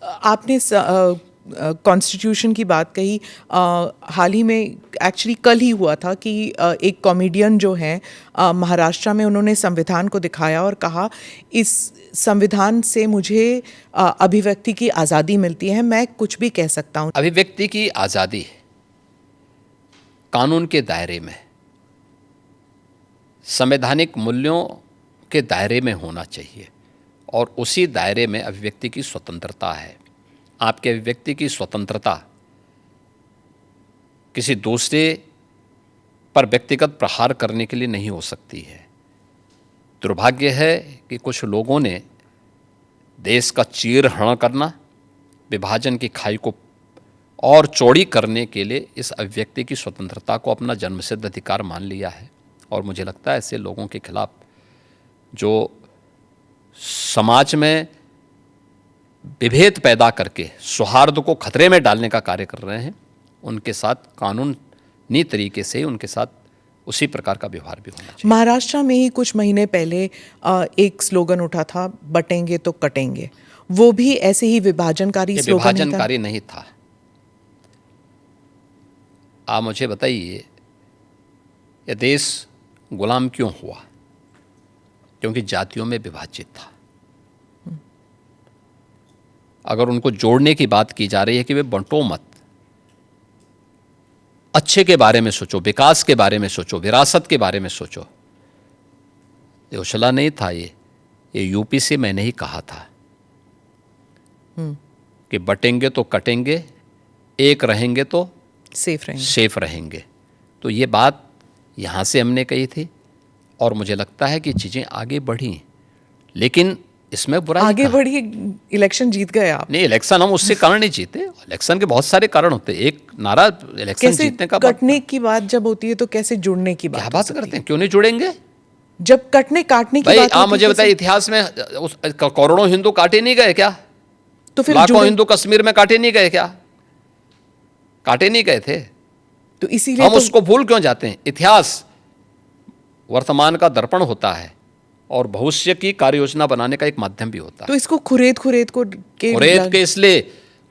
आपने कॉन्स्टिट्यूशन की बात कही। हाल ही में एक्चुअली कल ही हुआ था कि एक कॉमेडियन जो हैं महाराष्ट्र में, उन्होंने संविधान को दिखाया और कहा इस संविधान से मुझे अभिव्यक्ति की आज़ादी मिलती है, मैं कुछ भी कह सकता हूँ। अभिव्यक्ति की आज़ादी कानून के दायरे में, संवैधानिक मूल्यों के दायरे में होना चाहिए और उसी दायरे में अभिव्यक्ति की स्वतंत्रता है। आपकी अभिव्यक्ति की स्वतंत्रता किसी दूसरे पर व्यक्तिगत प्रहार करने के लिए नहीं हो सकती है। दुर्भाग्य है कि कुछ लोगों ने देश का चीरहरण करना, विभाजन की खाई को और चौड़ी करने के लिए इस अभिव्यक्ति की स्वतंत्रता को अपना जन्मसिद्ध अधिकार मान लिया है। और मुझे लगता है ऐसे लोगों के खिलाफ जो समाज में विभेद पैदा करके सौहार्द को खतरे में डालने का कार्य कर रहे हैं, उनके साथ कानूनी तरीके से उनके साथ उसी प्रकार का व्यवहार भी होना चाहिए। महाराष्ट्र में ही कुछ महीने पहले एक स्लोगन उठा था, बटेंगे तो कटेंगे। वो भी ऐसे ही विभाजनकारी स्लोगन ही था? विभाजनकारी नहीं था। आप मुझे बताइए, यह देश गुलाम क्यों हुआ? क्योंकि जातियों में विभाजित था। अगर उनको जोड़ने की बात की जा रही है कि वे बंटो मत, अच्छे के बारे में सोचो, विकास के बारे में सोचो, विरासत के बारे में सोचो। ये उछला नहीं था, ये यूपी से मैंने ही कहा था कि बटेंगे तो कटेंगे, एक रहेंगे तो सेफ रहेंगे। तो ये बात यहाँ से हमने कही थी और मुझे लगता है कि चीज़ें आगे बढ़ी, लेकिन इसमें बुराई आगे बढ़ी। इलेक्शन जीत गए आप? नहीं, इलेक्शन हम उससे कारण नहीं जीते। इलेक्शन के बहुत सारे कारण होते हैं। एक नारा इलेक्शन जीतने का कटने की बात जब होती है तो कैसे जुड़ने की बात? क्या बात करते हैं, क्यों नहीं जुड़ेंगे? जब कटने काटने की बात आप मुझे बताइए, इतिहास में करोड़ों हिंदू काटे नहीं गए क्या? तो फिर लाखों हिंदू कश्मीर में काटे नहीं गए क्या? काटे नहीं गए थे। तो इसीलिए हम उसको भूल क्यों जाते हैं? इतिहास वर्तमान का दर्पण होता है और भविष्य की कार्य योजना बनाने का एक माध्यम भी होता है। तो इसको खुरेद के इसलिए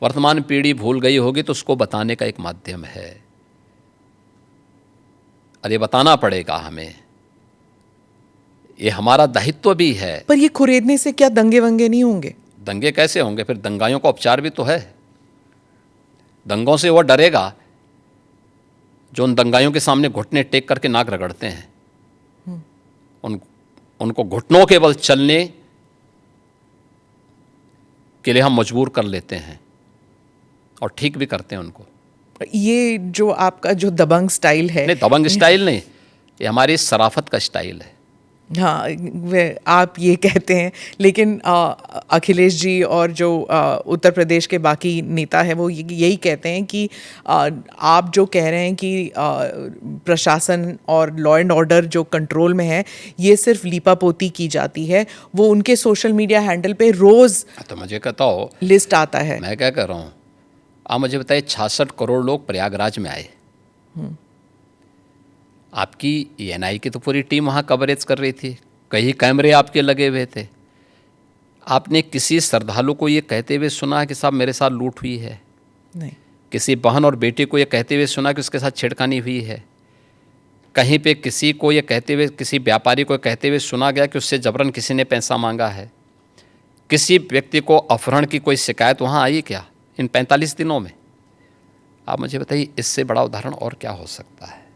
वर्तमान पीढ़ी भूल गई होगी तो उसको बताने का एक माध्यम है। अरे बताना पड़ेगा हमें, ये हमारा दायित्व भी है। पर ये खुरेदने से क्या दंगे वंगे नहीं होंगे? दंगे कैसे होंगे? फिर दंगाइयों का उपचार भी तो है। दंगों से वो डरेगा जो उन दंगाइयों के सामने घुटने टेक करके नाक रगड़ते हैं। उनको घुटनों के बल चलने के लिए हम मजबूर कर लेते हैं और ठीक भी करते हैं उनको। ये जो आपका जो दबंग स्टाइल है? नहीं, दबंग स्टाइल नहीं, ये हमारी शराफत का स्टाइल है। हाँ, आप ये कहते हैं, लेकिन अखिलेश जी और जो उत्तर प्रदेश के बाकी नेता है वो यही कहते हैं कि आप जो कह रहे हैं कि प्रशासन और लॉ एंड ऑर्डर जो कंट्रोल में है, ये सिर्फ लीपापोती की जाती है। वो उनके सोशल मीडिया हैंडल पे रोज़ तो मुझे कहता हो लिस्ट आता है। मैं क्या कर रहा हूँ? आप मुझे बताइए, 66 करोड़ लोग प्रयागराज में आए। आपकी एएनआई की तो पूरी टीम वहाँ कवरेज कर रही थी, कई कैमरे आपके लगे हुए थे। आपने किसी श्रद्धालु को ये कहते हुए सुना कि साहब मेरे साथ लूट हुई है? नहीं। किसी बहन और बेटे को ये कहते हुए सुना कि उसके साथ छेड़खानी हुई है? कहीं पे किसी को ये कहते हुए, किसी व्यापारी को कहते हुए सुना गया कि उससे जबरन किसी ने पैसा मांगा है? किसी व्यक्ति को अपहरण की कोई शिकायत वहाँ आई क्या इन 45 दिनों में? आप मुझे बताइए, इससे बड़ा उदाहरण और क्या हो सकता है?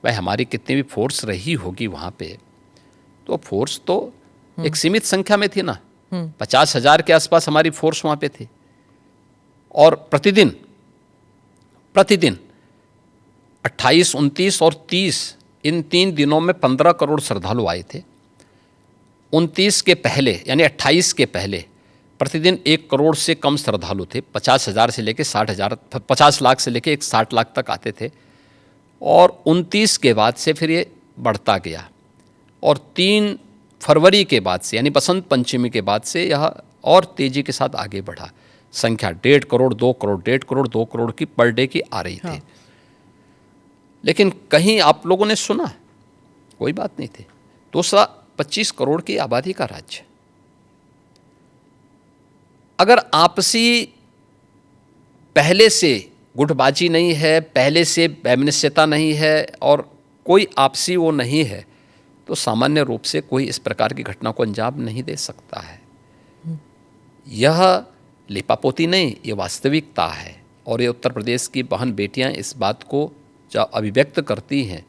भाई, हमारी कितनी भी फोर्स रही होगी वहाँ पे, तो फोर्स तो एक सीमित संख्या में थी ना। 50,000 के आसपास हमारी फोर्स वहाँ पे थी और प्रतिदिन 28, 29 और 30 इन 3 दिनों में 15 करोड़ श्रद्धालु आए थे। 29 के पहले यानी 28 के पहले प्रतिदिन 1 करोड़ से कम श्रद्धालु थे। 50,000 से लेके 60,000, 50 लाख से लेके 60 लाख तक आते थे। और 29 के बाद से फिर ये बढ़ता गया और 3 फरवरी के बाद से यानी बसंत पंचमी के बाद से यह और तेज़ी के साथ आगे बढ़ा। संख्या 1.5 करोड़, 2 करोड़, 1.5 करोड़, 2 करोड़ की पर डे की आ रही थी। लेकिन कहीं आप लोगों ने सुना? कोई बात नहीं थी। दूसरा, 25 करोड़ की आबादी का राज्य, अगर आपसी पहले से गुटबाजी नहीं है, पहले से वैमनस्यता नहीं है और कोई आपसी वो नहीं है, तो सामान्य रूप से कोई इस प्रकार की घटना को अंजाम नहीं दे सकता है। यह लिपापोती नहीं, ये वास्तविकता है। और ये उत्तर प्रदेश की बहन बेटियां इस बात को जब अभिव्यक्त करती हैं,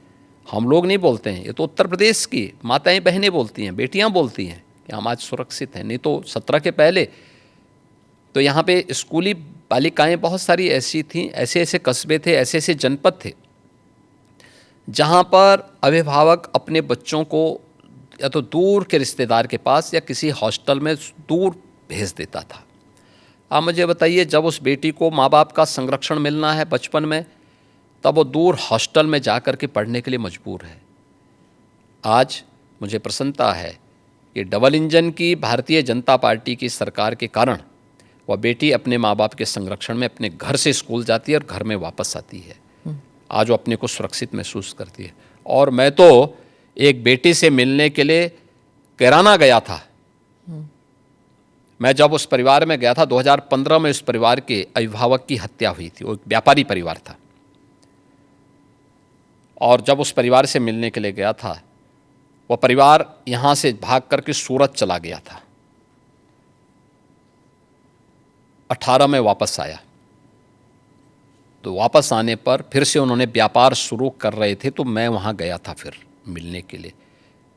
हम लोग नहीं बोलते हैं, ये तो उत्तर प्रदेश की माताएं बहनें बोलती हैं, बेटियां बोलती हैं कि हम आज सुरक्षित हैं। नहीं तो 17 के पहले तो यहाँ पे स्कूली बालिकाएं बहुत सारी ऐसी थीं, ऐसे ऐसे कस्बे थे, ऐसे ऐसे जनपद थे जहाँ पर अभिभावक अपने बच्चों को या तो दूर के रिश्तेदार के पास या किसी हॉस्टल में दूर भेज देता था। आप मुझे बताइए, जब उस बेटी को माँ बाप का संरक्षण मिलना है बचपन में, तब वो दूर हॉस्टल में जा कर के पढ़ने के लिए मजबूर है। आज मुझे प्रसन्नता है कि डबल इंजन की भारतीय जनता पार्टी की सरकार के कारण वह बेटी अपने माँ बाप के संरक्षण में अपने घर से स्कूल जाती है और घर में वापस आती है। आज वो अपने को सुरक्षित महसूस करती है। और मैं तो एक बेटी से मिलने के लिए कैराना गया था। मैं जब उस परिवार में गया था 2015 में, उस परिवार के अभिभावक की हत्या हुई थी। वो एक व्यापारी परिवार था और जब उस परिवार से मिलने के लिए गया था, वह परिवार यहाँ से भाग करके सूरत चला गया था। 18 में वापस आया, तो वापस आने पर फिर से उन्होंने व्यापार शुरू कर रहे थे। तो मैं वहाँ गया था फिर मिलने के लिए,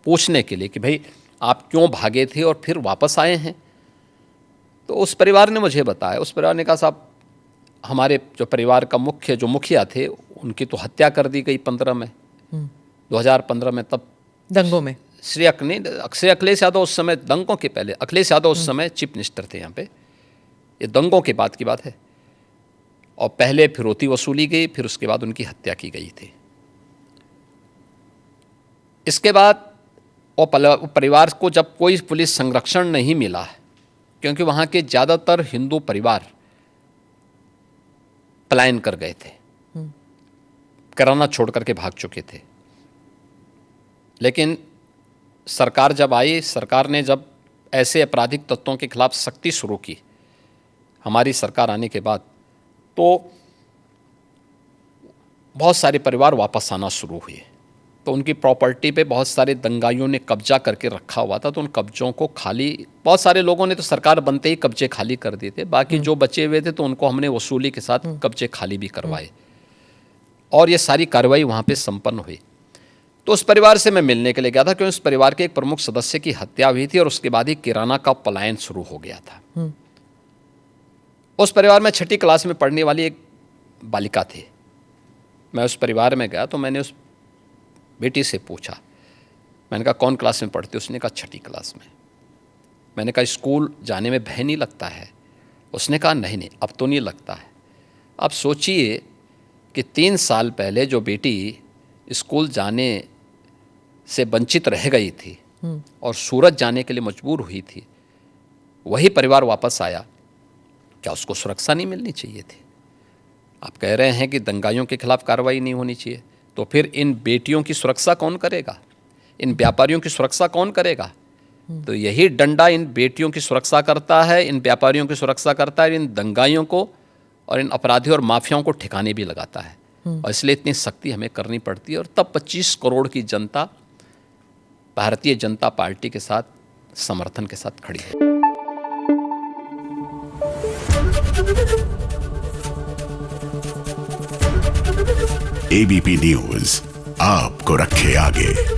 पूछने के लिए कि भाई आप क्यों भागे थे और फिर वापस आए हैं। तो उस परिवार ने मुझे बताया, उस परिवार ने कहा साहब हमारे जो परिवार का मुखिया थे उनकी तो हत्या कर दी गई 15 में, 2015 में, तब दंगों में। श्री अखिलेश यादव उस समय, दंगों के पहले अखिलेश यादव उस समय चीफ मिनिस्टर थे यहाँ पे, ये दंगों के बाद की बात है। और पहले फिरौती वसूली गई, फिर उसके बाद उनकी हत्या की गई थी। इसके बाद वो परिवार को जब कोई पुलिस संरक्षण नहीं मिला, क्योंकि वहाँ के ज़्यादातर हिंदू परिवार पलायन कर गए थे, कैराना छोड़ करके भाग चुके थे। लेकिन सरकार जब आई, सरकार ने जब ऐसे आपराधिक तत्वों के खिलाफ सख्ती शुरू की, हमारी सरकार आने के बाद, तो बहुत सारे परिवार वापस आना शुरू हुए। तो उनकी प्रॉपर्टी पे बहुत सारे दंगाइयों ने कब्जा करके रखा हुआ था, तो उन कब्जों को खाली, बहुत सारे लोगों ने तो सरकार बनते ही कब्जे खाली कर दिए थे। बाकी जो बचे हुए थे तो उनको हमने वसूली के साथ कब्जे खाली भी करवाए और ये सारी कार्रवाई वहाँ पे संपन्न हुई। तो उस परिवार से मैं मिलने के लिए गया था, क्योंकि उस परिवार के एक प्रमुख सदस्य की हत्या हुई थी और उसके बाद ही किराना का पलायन शुरू हो गया था। उस परिवार में 6ठी क्लास में पढ़ने वाली एक बालिका थी। मैं उस परिवार में गया तो मैंने उस बेटी से पूछा, मैंने कहा कौन क्लास में पढ़ती? उसने कहा 6ठी क्लास में। मैंने कहा स्कूल जाने में भय नहीं लगता है? उसने कहा नहीं, अब तो नहीं लगता है। अब सोचिए कि 3 साल पहले जो बेटी स्कूल जाने से वंचित रह गई थी और सूरत जाने के लिए मजबूर हुई थी, वही परिवार वापस आया, क्या उसको सुरक्षा नहीं मिलनी चाहिए थी? आप कह रहे हैं कि दंगाइयों के खिलाफ कार्रवाई नहीं होनी चाहिए, तो फिर इन बेटियों की सुरक्षा कौन करेगा? इन व्यापारियों की सुरक्षा कौन करेगा? तो यही डंडा इन बेटियों की सुरक्षा करता है, इन व्यापारियों की सुरक्षा करता है, इन दंगाइयों को और इन अपराधियों और माफियाओं को ठिकाने भी लगाता है। और इसलिए इतनी सख्ती हमें करनी पड़ती है। और तब 25 करोड़ की जनता भारतीय जनता पार्टी के साथ समर्थन के साथ खड़ी है। एबीपी न्यूज आपको रखे आगे।